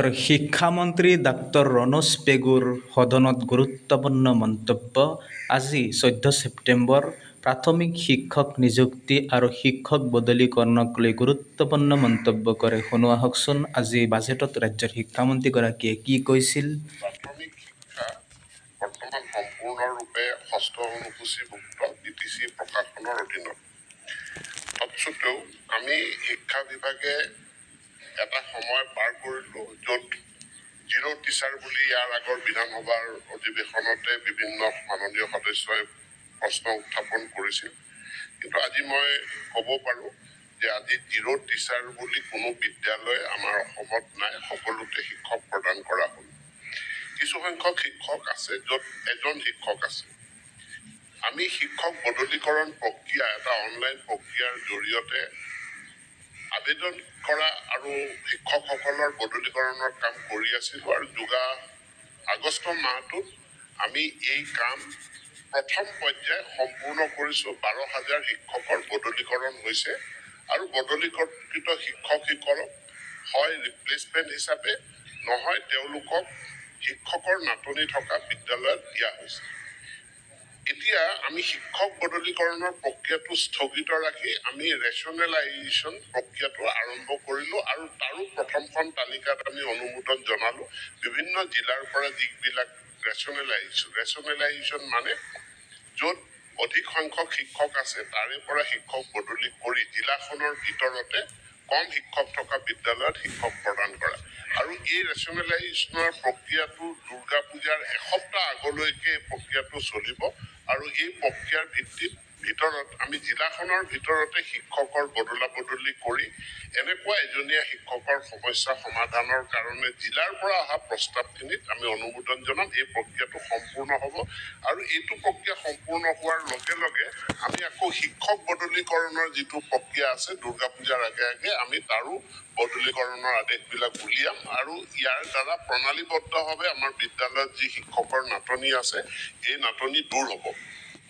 ৰাজ্যৰ শিক্ষামন্ত্ৰী ডাক্তৰ ৰণোজ পেগুৰ সদনত গুৰুত্বপূৰ্ণ মন্তব্য। আজি 14 ছেপ্টেম্বৰ প্ৰাথমিক শিক্ষক নিযুক্তি আৰু শিক্ষক বদলিকৰণক লৈ গুৰুত্বপূৰ্ণ মন্তব্য কৰে। শুনো আহকচোন আজি বাজেটত ৰাজ্যৰ শিক্ষামন্ত্ৰীগৰাকীয়ে কি কৈছিল। প্ৰাথমিক শিক্ষা বৰ্তমান সম্পূৰ্ণৰূপে ষষ্ঠ অনুসূচীভুক্ত BTC প্ৰশাসনৰ অধীনত। তৎসত্বেও আমি শিক্ষা বিভাগে এটা সময় পাৰ কৰিলো য'ত জিৰ' টিচাৰ বুলি ইয়াৰ আগৰ বিধানসভাৰ অধিৱেশনতে বিভিন্ন মাননীয় সদস্যই প্ৰশ্ন উত্থাপন কৰিছিল। কিন্তু আজি মই ক'ব পাৰোঁ যে আজি জিৰ' টিচাৰ বুলি কোনো বিদ্যালয় আমাৰ অসমত নাই, সকলোতে শিক্ষক প্ৰদান কৰা হ'ল। কিছু সংখ্যক শিক্ষক আছে য'ত এজন শিক্ষক আছে। আমি শিক্ষক বদলিকৰণ প্ৰক্ৰিয়া এটা অনলাইন প্ৰক্ৰিয়াৰ জৰিয়তে আবেদন কৰা আৰু শিক্ষকসকলৰ বদলিকৰণৰ কাম কৰি আছিলোঁ আৰু যোৱা আগষ্ট মাহটোত আমি এই কাম প্ৰথম পৰ্যায় সম্পূৰ্ণ কৰিছোঁ। 12,000 শিক্ষকৰ বদলিকৰণ হৈছে আৰু বদলিকৃত শিক্ষকসকলক হয় ৰিপ্লেচমেণ্ট হিচাপে নহয় তেওঁলোকক শিক্ষকৰ নাটনি থকা বিদ্যালয়ত দিয়া হৈছে। এতিয়া আমি শিক্ষক বদলিকৰণৰ প্ৰক্ৰিয়াটো স্থগিত ৰাখি আমি ৰেচনেলাইজেশ্যন প্ৰক্ৰিয়াটো আৰম্ভ কৰিলোঁ আৰু তাৰো প্ৰথমখন তালিকাত আমি অনুমোদন জনালোঁ। বিভিন্ন জিলাৰ পৰা যিবিলাক ৰেচনেলাইজেশ্যন মানে য'ত অধিক সংখ্যক শিক্ষক আছে তাৰে পৰা শিক্ষক বদলি কৰি জিলাখনৰ ভিতৰতে কম শিক্ষক থকা বিদ্যালয়ত শিক্ষক প্ৰদান কৰা। আৰু এই ৰেচনেলাইজেশ্যনৰ প্ৰক্ৰিয়াটো দুৰ্গা পূজাৰ এসপ্তাহ আগলৈকে এই প্ৰক্ৰিয়াটো চলিব আৰু এই প্ৰক্ৰিয়াৰ ভিতৰত আমি জিলাখনৰ ভিতৰতে শিক্ষকৰ বদলা বদলি কৰি এনেকুৱা এজনীয়া শিক্ষকৰ সমস্যা সমাধানৰ কাৰণে জিলাৰ পৰা অহা প্ৰস্তাৱখিনিত আমি অনুমোদন জনাম। এই প্ৰক্ৰিয়াটো সম্পূৰ্ণ হ'ব আৰু এইটো প্ৰক্ৰিয়া সম্পূৰ্ণ হোৱাৰ লগে লগে আমি আকৌ শিক্ষক বদলিকৰণৰ যিটো প্ৰক্ৰিয়া আছে দুৰ্গা পূজাৰ আগে আগে আমি তাৰো বদলিকৰণৰ আদেশবিলাক উলিয়াম আৰু ইয়াৰ দ্বাৰা প্ৰণালীবদ্ধভাৱে আমাৰ বিদ্যালয়ত যি শিক্ষকৰ নাটনি আছে এই নাটনি দূৰ হ'ব।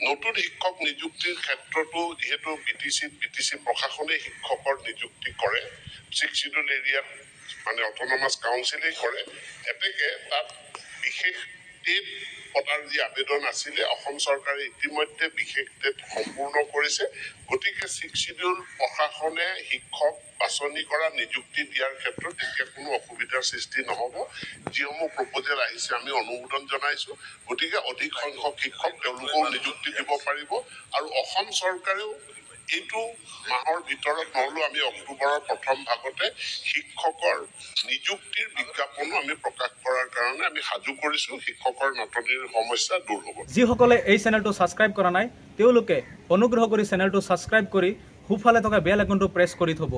নতুন শিক্ষক নিযুক্তিৰ ক্ষেত্ৰতো যিহেতু BTC প্ৰশাসনে শিক্ষকৰ নিযুক্তি কৰে, 6 শিডিউল এৰিয়াত মানে অট'নমাছ কাউন্সিলে কৰে। এতেকে তাত বিশেষ টেট পতাৰ যি আবেদন আছিলে অসম চৰকাৰে ইতিমধ্যে বিশেষ টেট সম্পূৰ্ণ কৰিছে। গতিকে 6 শিডিউল প্ৰশাসনে শিক্ষক বাছনি কৰা নিযুক্তি দিয়াৰ ক্ষেত্ৰত এতিয়া কোনো অসুবিধাৰ সৃষ্টি নহ'ব। যিসমূহ প্ৰপ'জেল আহিছে আমি অনুমোদন জনাইছোঁ। গতিকে অধিক সংখ্যক শিক্ষক তেওঁলোকেও নিযুক্তি দিব পাৰিব আৰু অসম চৰকাৰেও এইটো মাহৰ ভিতৰত নহ'লেও আমি অক্টোবৰৰ প্ৰথম ভাগতে শিক্ষকৰ নিযুক্তিৰ বিজ্ঞাপনো আমি প্ৰকাশ কৰাৰ কাৰণে আমি সাজু কৰিছোঁ। শিক্ষকৰ নাটনিৰ সমস্যা দূৰ হ'ব। যিসকলে এই চেনেলটো ছাবস্ক্ৰাইব কৰা নাই তেওঁলোকে অনুগ্ৰহ কৰি চেনেলটো ছাবস্ক্ৰাইব কৰি সোঁফালে থকা বেল আইকনটো প্ৰেছ কৰি থ'ব।